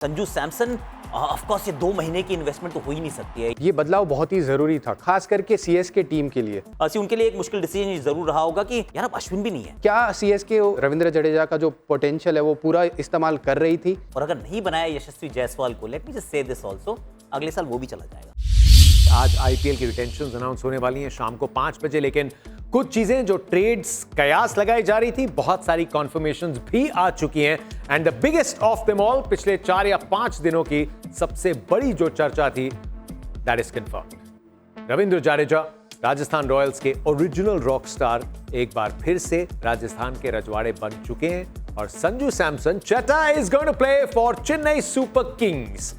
Sanju Samson of course ये 2 महीने की इन्वेस्टमेंट तो हो ही नहीं सकती है। ये बदलाव बहुत ही जरूरी था, खास करके सीएसके टीम के लिए। उनके लिए एक मुश्किल डिसीजन जरूर रहा होगा कि यार अब अश्विन भी नहीं है। क्या सीएसके रविंद्र जडेजा का जो पोटेंशियल है वो पूरा इस्तेमाल कर रही थी? और अगर नहीं बनाया यशस्वी जायसवाल को, let me just say this also, अगले साल वो भी चला जाएगा। आज आईपीएल की रिटेंशंस अनाउंस होने वाली हैं शाम को 5 बजे, लेकिन कुछ चीजें जो ट्रेड्स कयास लगाई जा रही थी, बहुत सारी कॉन्फर्मेशंस भी आ चुकी हैं। And the biggest of them all, पिछले 4 या 5 दिनों की सबसे बड़ी जो चर्चा थी, that is confirmed. Ravindra Jadeja Rajasthan Royals के ओरिजिनल रॉक स्टार एक बार फिर से राजस्थान के रजवाड़े बन चुके हैं और संजू सैमसन चेता is going to play for Chennai super kings.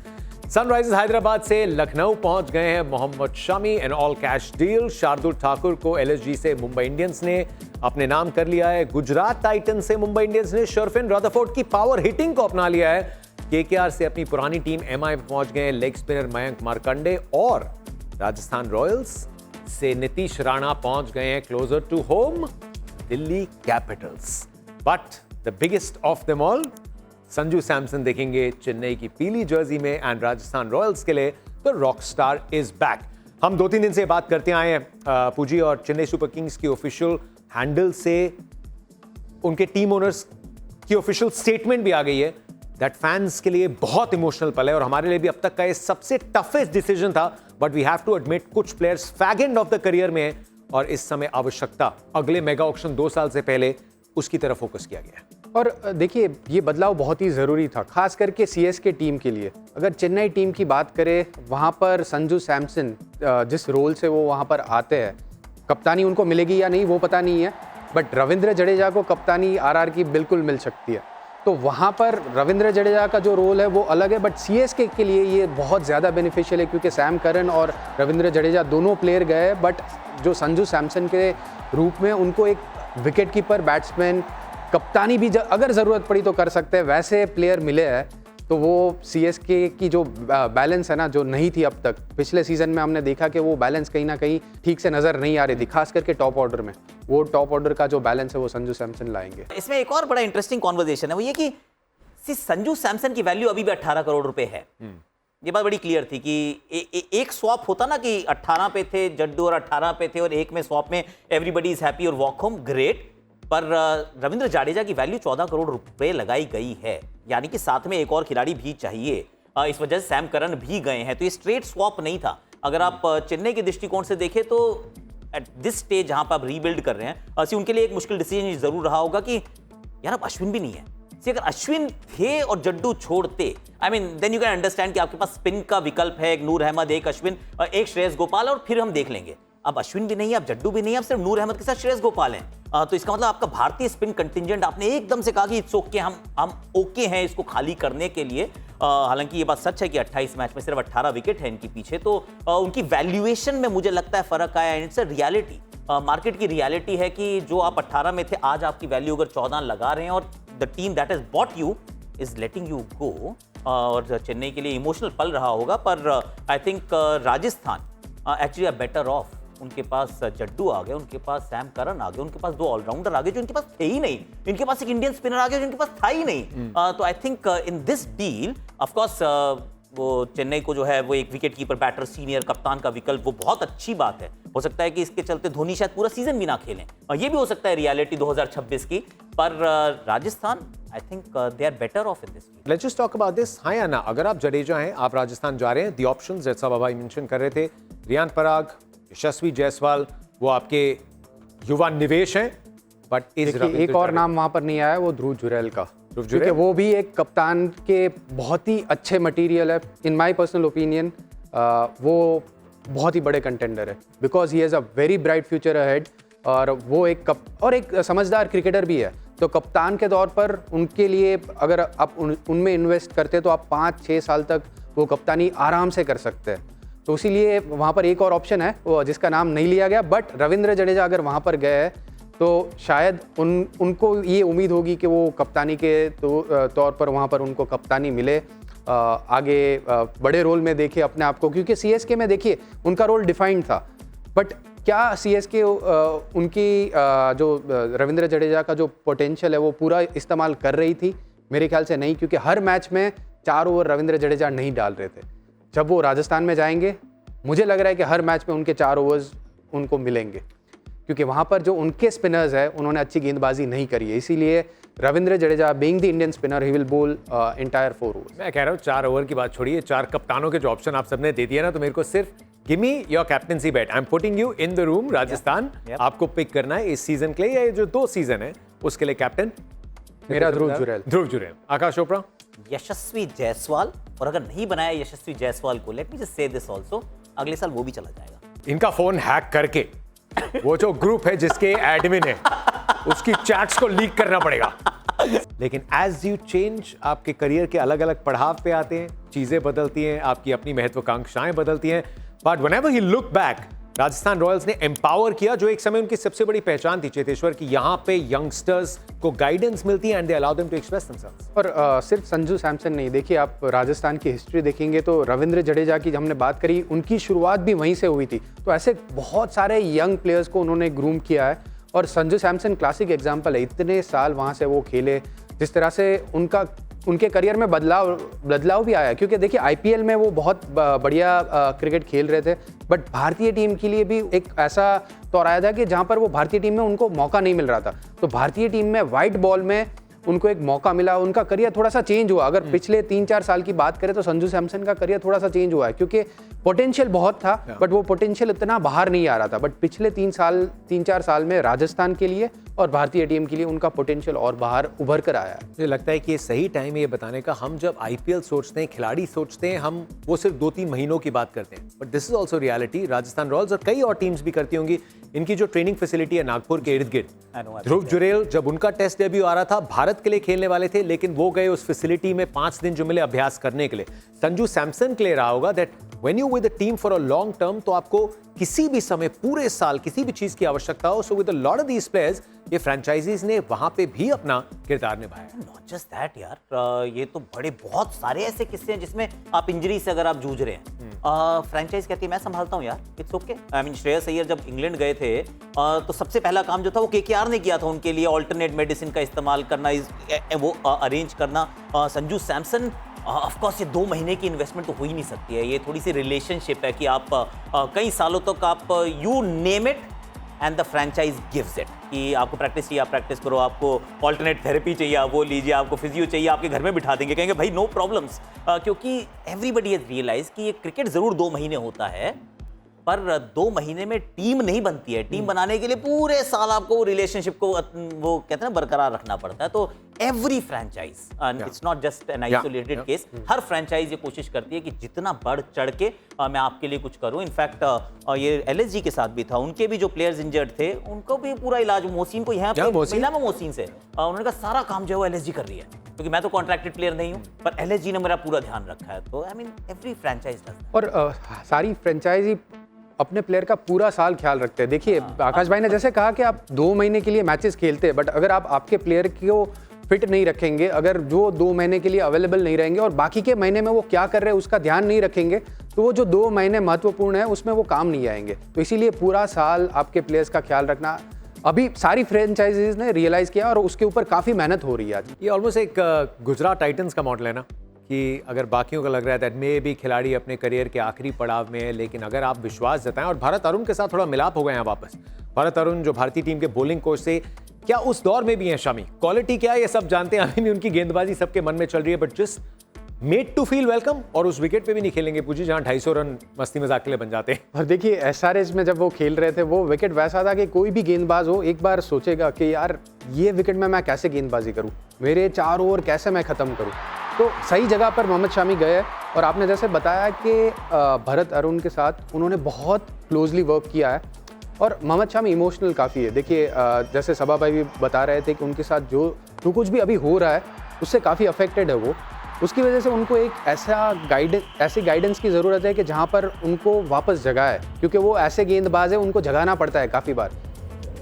Sunrisers Hyderabad से लखनऊ पहुंच गए हैं Mohammed Shami and all cash deal. Shardul Thakur को एलएसजी से मुंबई इंडियंस ने अपने नाम कर लिया है। गुजरात टाइटंस से मुंबई इंडियंस ने शर्फिन रदरफोर्ड की पावर हिटिंग को अपना लिया है। केकेआर से अपनी पुरानी टीम एमआई में पहुंच गए लेग स्पिनर मयंक मार्कंडे और राजस्थान रॉयल्स से नीतीश राणा पहुंच गए हैं closer to home, Delhi capitals. But the biggest of them all, Sanju Samson देखेंगे चेन्नई की पीली जर्सी में एंड राजस्थान रॉयल्स के लिए the rock star is back. हम 2-3 दिन से बात करते आए हैं पूजी, और चेन्नई सुपर किंग्स की ऑफिशियल हैंडल से उनके टीम ओनर्स की ऑफिशियल स्टेटमेंट भी आ गई है दैट फैंस के लिए बहुत इमोशनल पल है और हमारे लिए भी अब तक का ये सबसे टफेस्ट डिसीजन था। But we have to admit कुछ प्लेयर्स फैग एंड ऑफ द करियर में हैं और इस समय आवश्यकता अगले मेगा ऑक्शन 2 साल से पहले उसकी तरफ फोकस किया गया है। और देखिए, ये बदलाव बहुत ही ज़रूरी था, खास करके सीएसके टीम के लिए। अगर चेन्नई टीम की बात करें, वहाँ पर संजू सैमसन जिस रोल से वो वहाँ पर आते हैं, कप्तानी उनको मिलेगी या नहीं वो पता नहीं है, बट रविंद्र जडेजा को कप्तानी आरआर की बिल्कुल मिल सकती है। तो वहाँ पर रविंद्र जडेजा का जो रोल है वो अलग है, बट सीएसके के लिए ये बहुत ज़्यादा बेनिफिशियल है क्योंकि सैम करन और रविंद्र जडेजा दोनों प्लेयर गए, बट जो संजू सैमसन के रूप में उनको एक विकेट कीपर, बैट्समैन, कप्तानी भी अगर ज़रूरत पड़ी तो कर सकते हैं, वैसे प्लेयर मिले हैं। तो वो सीएसके की जो बैलेंस है ना, जो नहीं थी अब तक, पिछले सीजन में हमने देखा कि वो बैलेंस कहीं ना कहीं ठीक से नज़र नहीं आ रही थी, खास करके टॉप ऑर्डर में। वो टॉप ऑर्डर का जो बैलेंस है वो संजू सैमसन लाएंगे। इसमें एक और बड़ा इंटरेस्टिंग कॉन्वर्सेशन है, वो ये कि संजू सैमसन की वैल्यू अभी भी 18 करोड़ रुपए है। ये बात बड़ी क्लियर थी कि एक स्वैप होता ना कि 18 पे थे जड्डू और 18 पे थे और एक में स्वैप में एवरीबडी इज हैप्पी और वॉक होम, ग्रेट। पर रविंद्र जडेजा की वैल्यू 14 करोड़ रुपए लगाई गई है, यानी कि साथ में एक और खिलाड़ी भी चाहिए। इस वजह से सैम करन भी गए हैं, तो ये स्ट्रेट स्वैप नहीं था। अगर आप चेन्नई के दृष्टिकोण से देखें तो एट दिस स्टेज जहां पर आप रीबिल्ड कर रहे हैं, उनके लिए एक मुश्किल डिसीजन जरूर रहा होगा कि यार अब अश्विन भी नहीं है। अगर अश्विन थे और जड्डू छोड़ते, I mean then you can understand कि आपके पास स्पिन का विकल्प है, एक नूर अहमद, एक अश्विन, एक श्रेयस गोपाल, और फिर हम देख लेंगे। अब अश्विन भी नहीं है, अब जड्डू भी नहीं है, अब सिर्फ नूर अहमद के साथ श्रेयस गोपाल हैं। तो इसका मतलब आपका भारतीय स्पिन कंटिंजेंट, आपने एकदम से कहा कि इट्स ओके, हम ओके हैं इसको खाली करने के लिए। हालांकि ये बात सच है कि 28 मैच में सिर्फ 18 विकेट है इनके पीछे, तो उनकी वैल्यूएशन में मुझे लगता है फर्क आया। And it's a reality, market की रियलिटी है कि जो आप 18 में थे, आज आपकी वैल्यू अगर 14 लगा रहे हैं और the team that has bought you is letting you go. और चेन्नई के लिए इमोशनल पल रहा होगा, पर I think Rajasthan actually are better off. उनके पास जड्डू आ गए, उनके पास सैम करन आ गए, उनके पास 2 ऑलराउंडर आ गए जो इनके पास थे ही नहीं, इनके पास एक इंडियन स्पिनर आ गया जो इनके पास था ही नहीं। तो I think in this deal of course वो चेन्नई को जो है वो एक विकेट कीपर, बैटर, सीनियर कप्तान का विकल्प, वो बहुत अच्छी बात है। हो सकता है कि इसके चलते धोनी शायद पूरा सीजन भी ना खेलें, ये भी हो सकता है रियलिटी 2026 की। पर Rajasthan I think they are better off in this. Let's just talk about this. हाँ या ना, अगर आप जडेजा हैं, आप राजस्थान जा रहे हैं, द ऑप्शंस जैसा बाबा मेंशन कर रहे थे, रियान पराग, यशस्वी जायसवाल, वो आपके युवा निवेश हैं। बट एक और नाम वहां पर नहीं आया, वो ध्रुव जुरैल का, क्योंकि वो भी एक कप्तान के बहुत ही अच्छे मटेरियल है। इन माय पर्सनल ओपिनियन वो बहुत ही बड़े कंटेंडर है, because he has a very bright future ahead, और वो एक समझदार क्रिकेटर भी है। तो कप्तान के तौर पर उनके लिए अगर आप उनमें इन्वेस्ट करते तो आप 5-6 साल तक वो कप्तानी आराम से कर सकते हैं। तो इसीलिए वहाँ पर एक और ऑप्शन है वो जिसका नाम नहीं लिया गया, बट रविंद्र जडेजा अगर वहाँ पर गए तो शायद उनको ये उम्मीद होगी कि वो कप्तानी के तौर पर वहाँ पर उनको कप्तानी मिले, आगे बड़े रोल में देखे अपने आप को, क्योंकि सीएसके में देखिए उनका रोल डिफाइंड था। बट क्या सीएसके उनकी जो रविंद्र जडेजा का जो पोटेंशियल है वो पूरा इस्तेमाल कर रही थी? मेरे ख्याल से नहीं, क्योंकि हर मैच में 4 ओवर रविंद्र जडेजा नहीं डाल रहे थे। जब वो राजस्थान में जाएंगे, मुझे लग रहा है कि हर मैच में उनके 4 ओवर्स उनको मिलेंगे, क्योंकि वहाँ पर जो उनके स्पिनर्स है उन्होंने अच्छी गेंदबाजी नहीं करी है। इसीलिए Ravindra Jadeja being the Indian spinner he will बोल एंटायर 4 ओवर्स। मैं कह रहा हूँ 4 ओवर की बात छोड़िए, 4 कप्तानों के जो ऑप्शन आप सबने दे दिया ना, तो मेरे को सिर्फ give me your captaincy bat, I am putting you in the room Rajasthan. आपको पिक करना है इस सीजन के लिए या ये जो 2 सीजन है उसके लिए कैप्टन। मेरा ध्रुव जुरैल। ध्रुव जुरैल। आकाश चोपड़ा। यशस्वी जायसवाल, और अगर नहीं बनाया यशस्वी जायसवाल को, let me just say this also, अगले साल वो भी चला जाएगा। इनका फोन हैक करके वो जो ग्रुप है जिसके एडमिन है उसकी चैट्स को लीक करना पड़ेगा। लेकिन एज यू चेंज, आपके करियर के अलग अलग पड़ाव पे आते हैं, चीजें बदलती हैं, आपकी अपनी महत्वाकांक्षाएं बदलती हैं, but whenever he look back, Rajasthan Royals ने एम्पावर किया, जो एक समय उनकी सबसे बड़ी पहचान थी चेतेश्वर की, यहाँ पे यंगस्टर्स को गाइडेंस मिलती है and they allow them to express themselves. और सिर्फ संजू सैमसन नहीं, देखिए आप राजस्थान की हिस्ट्री देखेंगे तो रविंद्र जडेजा की हमने बात करी, उनकी शुरुआत भी वहीं से हुई थी। तो ऐसे बहुत सारे यंग प्लेयर्स को उन्होंने ग्रूम किया है, और संजू सैमसन क्लासिक एग्जाम्पल है। इतने साल वहाँ से वो खेले, जिस तरह से उनके करियर में बदलाव भी आया, क्योंकि देखिए आईपीएल में वो बहुत बढ़िया क्रिकेट खेल रहे थे, बट भारतीय टीम के लिए भी एक ऐसा दौर आया था कि जहाँ पर वो भारतीय टीम में उनको मौका नहीं मिल रहा था। तो भारतीय टीम में वाइट बॉल में उनको एक मौका मिला, उनका करियर थोड़ा सा चेंज हुआ। अगर पिछले 3-4 साल की बात करें तो संजू सैमसन का करियर थोड़ा सा चेंज हुआ है, क्योंकि पोटेंशियल बहुत था बट वो पोटेंशियल इतना बाहर नहीं आ रहा था। बट पिछले 3-4 साल में राजस्थान के लिए और भारतीय टीम के लिए उनका पोटेंशियल और बाहर उभर कर आया है। मुझे लगता है कि ये सही टाइम है ये बताने का। हम जब आईपीएल सोचते हैं, खिलाड़ी सोचते हैं, हम वो सिर्फ 2-3 महीनों की बात करते हैं, but this is also reality. Rajasthan Royals और कई और टीम्स भी करती होंगी। इनकी जो ट्रेनिंग फैसिलिटी है नागपुर के इर्द गिर्द, ध्रुव जुरैल जब उनका टेस्ट डेब्यू आ रहा था, भारत के लिए खेलने वाले थे, लेकिन वो गए उस फैसिलिटी में 5 दिन जो मिले अभ्यास करने के लिए। संजू सैमसन के लिए रहा होगा that when you with a team for a long term, तो आपको किसी भी समय पूरे साल किसी भी चीज की आवश्यकता हो, so with a lot of these players ये फ्रेंचाइजीज ने वहां पे भी अपना किरदार निभाया। नॉट जस्ट दैट यार, ये तो बड़े बहुत सारे ऐसे किस्से हैं जिसमें आप इंजरी से अगर आप जूझ रहे हैं, फ्रेंचाइज कहती है मैं संभालता हूँ यार, it's okay. I mean Shreyas Iyer जब इंग्लैंड गए थे तो सबसे पहला काम जो था वो केकेआर ने किया था उनके लिए, ऑल्टरनेट मेडिसिन का इस्तेमाल करना, वो अरेंज करना। संजू सैमसन ऑफ कोर्स ये 2 महीने की इन्वेस्टमेंट तो हो ही नहीं सकती है, ये थोड़ी सी रिलेशनशिप है कि आप कई सालों तक आप you name it and the franchise gives it, कि आपको प्रैक्टिस चाहिए आप प्रैक्टिस करो, आपको ऑल्टरनेट थेरेपी चाहिए आप वो लीजिए, आपको फिजियो चाहिए आपके घर में बिठा देंगे, कहेंगे भाई नो प्रॉब्लम्स, क्योंकि एवरीबडी हैज रियलाइज कि ये क्रिकेट जरूर 2 महीने होता है, पर 2 महीने में टीम नहीं बनती है। टीम बनाने के लिए पूरे साल आपको वो रिलेशनशिप को वो कहते हैं ना बरकरार रखना पड़ता है। तो every franchise, it's not just an isolated case, her franchise ये कोशिश करती है कि जितना बढ़ चढ़ के मैं आपके लिए कुछ करूं। इनफैक्ट ये एलएसजी के साथ भी था, उनके भी जो प्लेयर्स इंजर्ड थे उनको भी पूरा इलाज, मोहसिन को यहाँ पे मिला में मोहसिन से, उन्होंने कहा सारा काम जो है वो एलएसजी कर रही है, क्योंकि मैं तो कॉन्ट्रैक्टेड प्लेयर नहीं हूँ, पर एलएसजी ने मेरा पूरा ध्यान रखा है। तो I mean every franchise does. और सारी फ्रेंचाइजी अपने प्लेयर का पूरा साल ख्याल रखते हैं। देखिए आकाश भाई ने जैसे कहा कि आप 2 महीने के लिए मैचेस खेलते हैं, बट अगर आप आपके प्लेयर को फिट नहीं रखेंगे, अगर जो 2 महीने के लिए अवेलेबल नहीं रहेंगे और बाकी के महीने में वो क्या कर रहे हैं उसका ध्यान नहीं रखेंगे, तो वो जो 2 महीने महत्वपूर्ण है उसमें वो काम नहीं आएंगे। तो इसीलिए पूरा साल आपके प्लेयर्स का ख्याल रखना अभी सारी फ्रेंचाइजीज ने रियलाइज किया और उसके ऊपर काफ़ी मेहनत हो रही है आज। ये ऑलमोस्ट एक गुजरात टाइटंस का मॉडल है ना, कि अगर बाकियों को लग रहा है दैट मे भी खिलाड़ी अपने करियर के आखिरी पड़ाव में है, लेकिन अगर आप विश्वास जताएं, और भारत अरुण के साथ थोड़ा मिलाप हो गए हैं वापस। भारत अरुण जो भारतीय टीम के बॉलिंग कोच से क्या उस दौर में भी हैं शामी, क्वालिटी क्या है ये सब जानते हैं, अभी भी उनकी गेंदबाजी सबके मन में चल रही है, but just made to feel welcome. और उस विकेट पे भी नहीं खेलेंगे पूजी जहां 250 रन मस्ती मजाक के लिए बन जाते हैं। और देखिए एसआरएच में जब वो खेल रहे थे, वो विकेट वैसा था कि कोई भी गेंदबाज हो एक बार सोचेगा कि यार ये विकेट में मैं कैसे गेंदबाजी करूं, मेरे 4 ओवर कैसे मैं खत्म करूं। तो सही जगह पर मोहम्मद शामी गए, और आपने जैसे बताया कि भरत अरुण के साथ उन्होंने बहुत क्लोजली वर्क किया है, और मोहम्मद शामी इमोशनल काफ़ी है। देखिए जैसे सबा भाई भी बता रहे थे कि उनके साथ जो कुछ भी अभी हो रहा है उससे काफ़ी अफेक्टेड है वो, उसकी वजह से उनको एक ऐसी गाइडेंस की ज़रूरत है कि जहाँ पर उनको वापस जगाए, क्योंकि वो ऐसे गेंदबाज है उनको जगाना पड़ता है काफ़ी बार।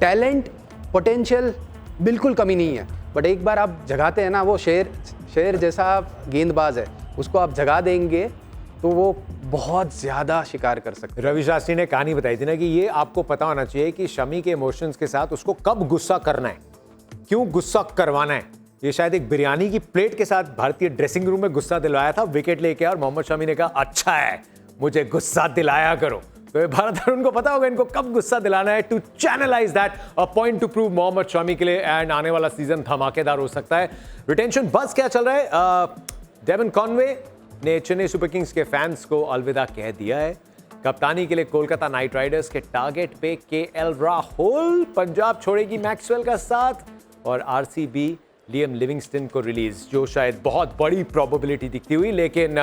टैलेंट पोटेंशियल बिल्कुल कमी नहीं है, बट एक बार आप जगाते हैं ना, वो शेर जैसा गेंदबाज है, उसको आप जगा देंगे तो वो बहुत ज़्यादा शिकार कर सकते हैं। रवि शास्त्री ने कहानी बताई थी ना कि ये आपको पता होना चाहिए कि शमी के इमोशंस के साथ उसको कब गुस्सा करना है, क्यों गुस्सा करवाना है, ये शायद एक बिरयानी की प्लेट के साथ भारतीय ड्रेसिंग रूम में गुस्सा दिलवाया था, विकेट लेके और मोहम्मद शमी ने कहा अच्छा है मुझे गुस्सा दिलाया करो। तो भारत अरुण को पता होगा इनको कब गुस्सा दिलाना है, to channelise that, a point to prove Mohammed Shami के लिए। एंड आने वाला सीजन धमाकेदार हो सकता है। रिटेंशन बस क्या चल रहा है? डेवन कॉनवे ने चेन्नई सुपर किंग्स के फैंस को अलविदा कह दिया है। कप्तानी के लिए कोलकाता नाइट राइडर्स के टारगेट पे केएल राहुल। पंजाब छोड़ेगी मैक्सवेल का साथ, और आरसीबी लियम लिविंगस्टन को रिलीज, जो शायद बहुत बड़ी प्रोबेबिलिटी दिखती हुई। लेकिन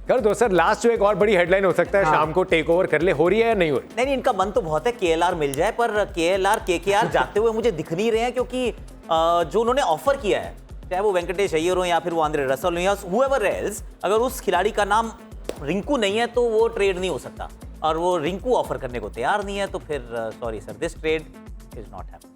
कर दो सर, लास्ट जो एक और बड़ी हेडलाइन हो सकता है, शाम को टेक ओवर कर ले, हो रही है या नहीं हो रही? नहीं, इनका मन तो बहुत है केएलआर मिल जाए, पर केएलआर केकेआर जाते हुए मुझे दिख नहीं रहे हैं, क्योंकि जो उन्होंने ऑफर किया है, चाहे वो वेंकटेश अय्यर हो या फिर वो आंद्रे रसल हो या हुएवर एल्स, अगर उस खिलाड़ी का नाम रिंकू नहीं है तो वो ट्रेड नहीं हो सकता, और वो रिंकू ऑफर करने को तैयार नहीं है, तो फिर sorry sir, this trade is not happening.